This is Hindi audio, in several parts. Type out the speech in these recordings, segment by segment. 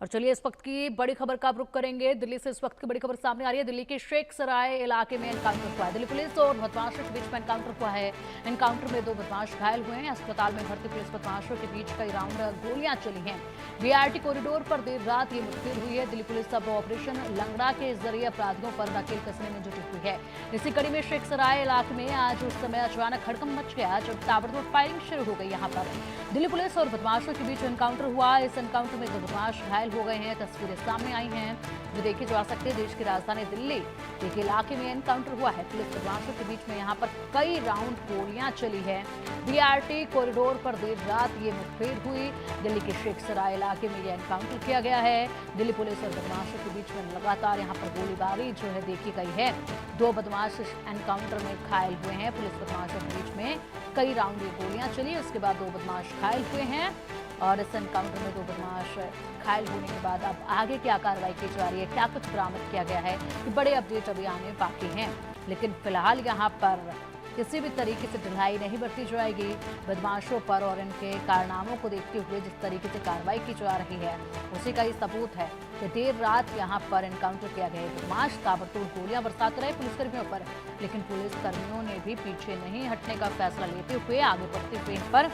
और चलिए इस वक्त की बड़ी खबर का रुख करेंगे। दिल्ली से इस वक्त की बड़ी खबर सामने आ रही है। दिल्ली के शेख सराय इलाके में एनकाउंटर हुआ है। दिल्ली पुलिस और बदमाशों के बीच में एनकाउंटर हुआ है। एनकाउंटर में 2 बदमाश घायल हुए हैं। अस्पताल में भर्ती पुलिस बदमाशों के बीच कई राउंड गोलियां चली हैं। बीआरटी कॉरिडोर पर देर रात ये मुठभेड़ हुई है। दिल्ली पुलिस अब ऑपरेशन लंगड़ा के जरिए अपराधियों पर नकेल कसने में जुटी हुई है। इसी कड़ी में शेख सराय इलाके में आज उस समय अचानक हड़कंप मच गया जब ताबड़तोड़ फायरिंग शुरू हो गई। यहाँ पर दिल्ली पुलिस और बदमाशों के बीच एनकाउंटर हुआ। इस एनकाउंटर में 2 बदमाश घायल हो गए हैं। तस्वीरें सामने आई हैं जो देखी जा सकती है। देश की राजधानी दिल्ली एक इलाके में एनकाउंटर हुआ है। पुलिस बदमाशों के बीच में यहाँ पर कई राउंड गोलियां चली है। बीआरटी कॉरिडोर पर देर रात ये मुठभेड़ हुई। दिल्ली के शेख सराय इलाके में ये एनकाउंटर किया गया है। दिल्ली पुलिस और बदमाशों के बीच में लगातार यहाँ पर गोलीबारी जो है देखी गई है। 2 बदमाश एनकाउंटर में घायल हुए हैं। पुलिस बदमाशों के बीच में कई राउंड ये गोलियां चली। उसके बाद 2 बदमाश घायल हुए हैं और इस एनकाउंटर में 2 बदमाश घायल होने के बाद अब आगे क्या कार्रवाई की जा रही है, क्या कुछ बरामद किया गया है, ये बड़े अपडेट अभी आने बाकी हैं। लेकिन फिलहाल यहाँ पर किसी भी तरीके से ढिलाई नहीं बरती जाएगी। बदमाशों पर और इनके कारनामों को देखते हुए जिस तरीके से कार्रवाई की जा रही है उसी का ही सबूत है कि देर रात यहाँ पर एनकाउंटर किया गया। बदमाश ताबड़तोड़ गोलियां बरसाते रहे पुलिसकर्मियों पर, लेकिन पुलिसकर्मियों ने भी पीछे नहीं हटने का फैसला लेते हुए आगे बढ़ते हुए इन पर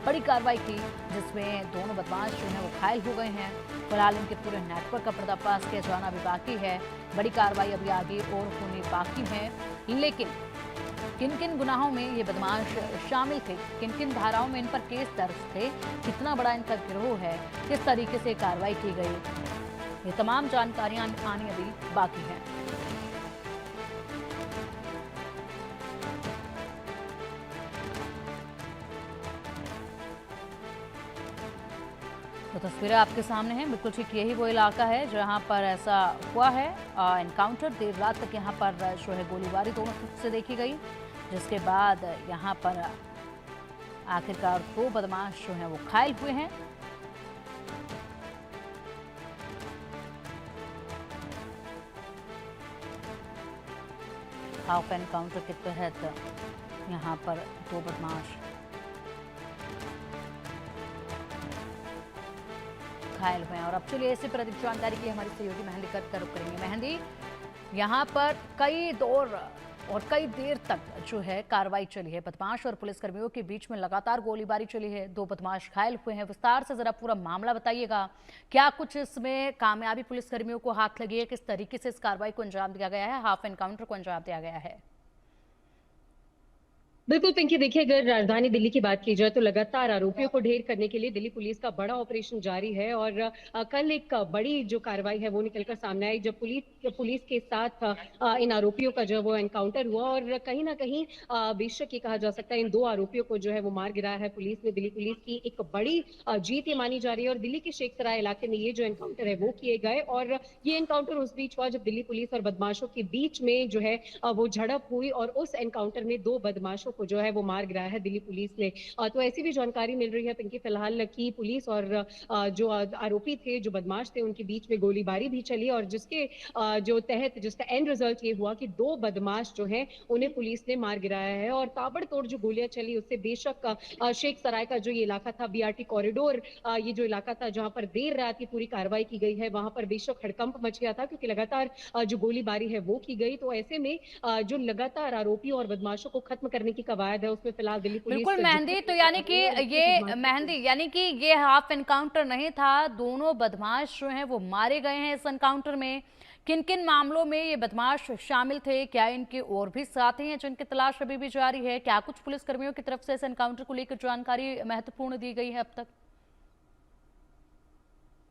बड़ी कार्रवाई की, जिसमें दोनों बदमाश जो हैं वो घायल हो गए हैं। फिलहाल इनके पूरे नेटवर्क का पर्दाफाश किया जाना भी बाकी है। बड़ी कार्रवाई अभी आगे और होनी बाकी है। लेकिन किन किन गुनाहों में ये बदमाश शामिल थे, किन किन धाराओं में इन पर केस दर्ज थे, कितना बड़ा इनका गिरोह है, किस तरीके से कार्रवाई की गई, ये तमाम जानकारियां आनी अभी बाकी है। तो तस्वीरें आपके सामने हैं। बिल्कुल ठीक यही वो इलाका है जहां पर ऐसा हुआ है एनकाउंटर। देर रात तक यहां पर जो है गोलीबारी दोनों तरफ से देखी गई, जिसके बाद यहां पर आखिरकार 2 बदमाश जो हैं वो घायल हुए हैं। हाफ एनकाउंटर के तहत यहां पर 2 बदमाश घायल हुए हैं। और अब चलिए इसी पर अधिक जानकारी के लिए हमारी सहयोगी मेहंदी का रुख करेंगे। मेहंदी, यहाँ पर कई दौर और कई देर तक जो है कार्रवाई चली है। बदमाश और पुलिसकर्मियों के बीच में लगातार गोलीबारी चली है। 2 बदमाश घायल हुए हैं। विस्तार से जरा पूरा मामला बताइएगा। क्या कुछ इसमें कामयाबी पुलिसकर्मियों को हाथ लगी है? किस तरीके से इस कार्रवाई को अंजाम दिया गया है, हाफ एनकाउंटर को अंजाम दिया गया है? बिल्कुल पिंकी, देखिए अगर राजधानी दिल्ली की बात की जाए तो लगातार आरोपियों को ढेर करने के लिए दिल्ली पुलिस का बड़ा ऑपरेशन जारी है। और कल एक बड़ी जो कार्रवाई है वो निकलकर सामने आई जब पुलिस पुलिस के साथ इन आरोपियों का जो है वो एनकाउंटर हुआ। और कहीं ना कहीं बेशक ये कहा जा सकता है इन 2 आरोपियों को जो है वो मार गिराया है पुलिस ने। दिल्ली पुलिस की एक बड़ी जीत ये मानी जा रही है। और दिल्ली के शेख सराय इलाके में ये जो एनकाउंटर है वो किए गए। और ये एनकाउंटर उस बीच हुआ जब दिल्ली पुलिस और बदमाशों के बीच में जो है वो झड़प हुई। और उस एनकाउंटर में 2 बदमाशों को जो है वो मार गिराया है दिल्ली पुलिस ने। तो ऐसी भी जानकारी मिल रही है पिंकी फिलहाल कि पुलिस और जो आरोपी थे, जो बदमाश थे, उनके बीच में गोलीबारी भी चली। और जिसके जो तहत जिसका एंड रिजल्ट ये हुआ कि 2 बदमाश जो हैं उन्हें पुलिस ने मार गिराया है। और ताबड़तोड़ जो गोलियां चली उससे बेशक शेख सराय का जो ये इलाका था, बीआरटी कॉरिडोर, ये जो इलाका था जहां पर देर रात की पूरी कार्रवाई की गई है, वहां पर बेशक हड़कंप मच गया था क्योंकि लगातार जो गोलीबारी है वो की गई। तो ऐसे में जो लगातार आरोपियों और बदमाशों को खत्म करने की कवायद है उसमें फिलहाल दिल्ली पुलिस बिल्कुल जुटी मेहंदी, तो हुई है। यानी कि और इसमें ये बदमाशों को मेहंदी यानी कि ये हाफ एनकाउंटर नहीं था, दोनों बदमाश जो हैं वो मारे गए हैं इस एनकाउंटर में। किन किन मामलों में ये बदमाश शामिल थे, क्या इनके और भी साथी हैं जिनकी तलाश अभी भी जारी है? क्या कुछ पुलिसकर्मियों की तरफ से इस एनकाउंटर को लेकर जानकारी महत्वपूर्ण दी गई है अब तक?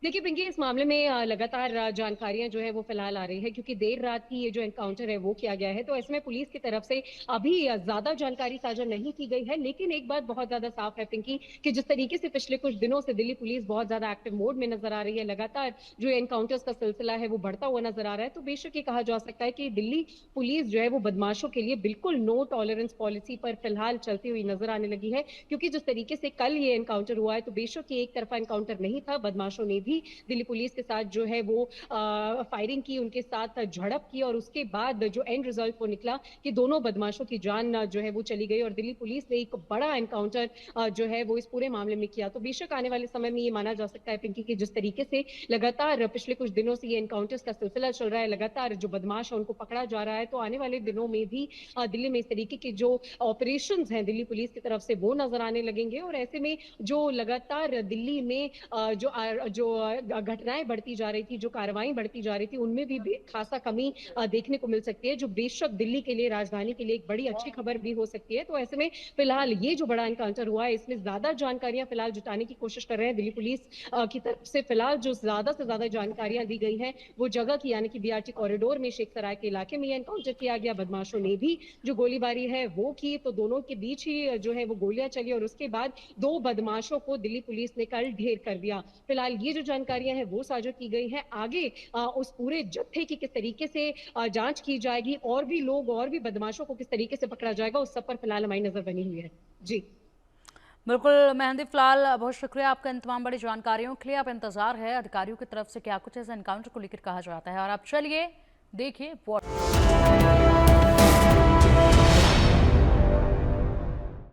देखिए पिंकी, इस मामले में लगातार जानकारियां जो है वो फिलहाल आ रही है क्योंकि देर रात ही ये जो एनकाउंटर है वो किया गया है। तो इसमें पुलिस की तरफ से अभी ज्यादा जानकारी साझा नहीं की गई है। लेकिन एक बात बहुत ज्यादा साफ है पिंकी कि जिस तरीके से पिछले कुछ दिनों से दिल्ली पुलिस बहुत ज्यादा एक्टिव मोड में नजर आ रही है, लगातार जो एनकाउंटर्स का सिलसिला है वो बढ़ता हुआ नजर आ रहा है। तो बेशक ये कहा जा सकता है कि दिल्ली पुलिस जो है वो बदमाशों के लिए बिल्कुल नो टॉलरेंस पॉलिसी पर फिलहाल चलती हुई नजर आने लगी है। क्योंकि जिस तरीके से कल ये एनकाउंटर हुआ है तो बेशक ये एक तरफा एनकाउंटर नहीं था, बदमाशों ने भी दिल्ली पुलिस के साथ जो है वो फायरिंग की, उनके साथ झड़प की और उसके बाद जो एंड रिजल्ट वो निकला कि दोनों बदमाशों की जान जो है वो चली गई और दिल्ली पुलिस ने एक बड़ा एनकाउंटर जो है वो इस पूरे मामले में किया। तो बेशक आने वाले समय में ये माना जा सकता है पिंकी कि जिस तरीके से लगातार पिछले कुछ दिनों से ये एनकाउंटर्स का सिलसिला चल रहा है, लगातार जो बदमाश है उनको पकड़ा जा रहा है, तो आने वाले दिनों में भी दिल्ली में इस तरीके के जो ऑपरेशंस हैं दिल्ली पुलिस की तरफ से वो नजर आने लगेंगे और ऐसे में जो लगातार दिल्ली में जो घटनाएं बढ़ती जा रही थी, जो कार्रवाई बढ़ती जा रही थी, उनमें भी खासा कमी देखने को मिल सकती है, जो बेशक दिल्ली के लिए, राजधानी के लिए एक बड़ी अच्छी खबर भी हो सकती है। तो ऐसे में फिलहाल ये जो बड़ा एनकाउंटर हुआ है, इसमें ज्यादा जानकारियां फिलहाल जुटाने की कोशिश कर रहे हैं दिल्ली पुलिस की तरफ से। फिलहाल जो ज्यादा से ज्यादा जानकारियां दी गई हैं वो जगह की, यानी कि बीआरटी कॉरिडोर में शेख सराय के इलाके में एनकाउंटर किया गया। बदमाशों ने भी जो गोलीबारी है वो की, तो दोनों के बीच ही जो है वो गोलियां चली और उसके बाद दो बदमाशों को दिल्ली पुलिस ने कल ढेर कर दिया। फिलहाल ये जो जानकारियां हैं वो साझा की गई है। आगे उस पूरे जत्थे की किस तरीके से जांच की जाएगी और भी लोग और भी बदमाशों को किस तरीके से पकड़ा जाएगा, उस सब पर फिलहाल हमारी नजर बनी हुई है। जी बिल्कुल मेहंदी, फिलहाल बहुत शुक्रिया आपका इन तमाम बड़ी जानकारियों के लिए। अब इंतजार है अधिकारियों की तरफ से क्या कुछ इस एनकाउंटर को लेकर कहा जाता है। और अब चलिए देखिए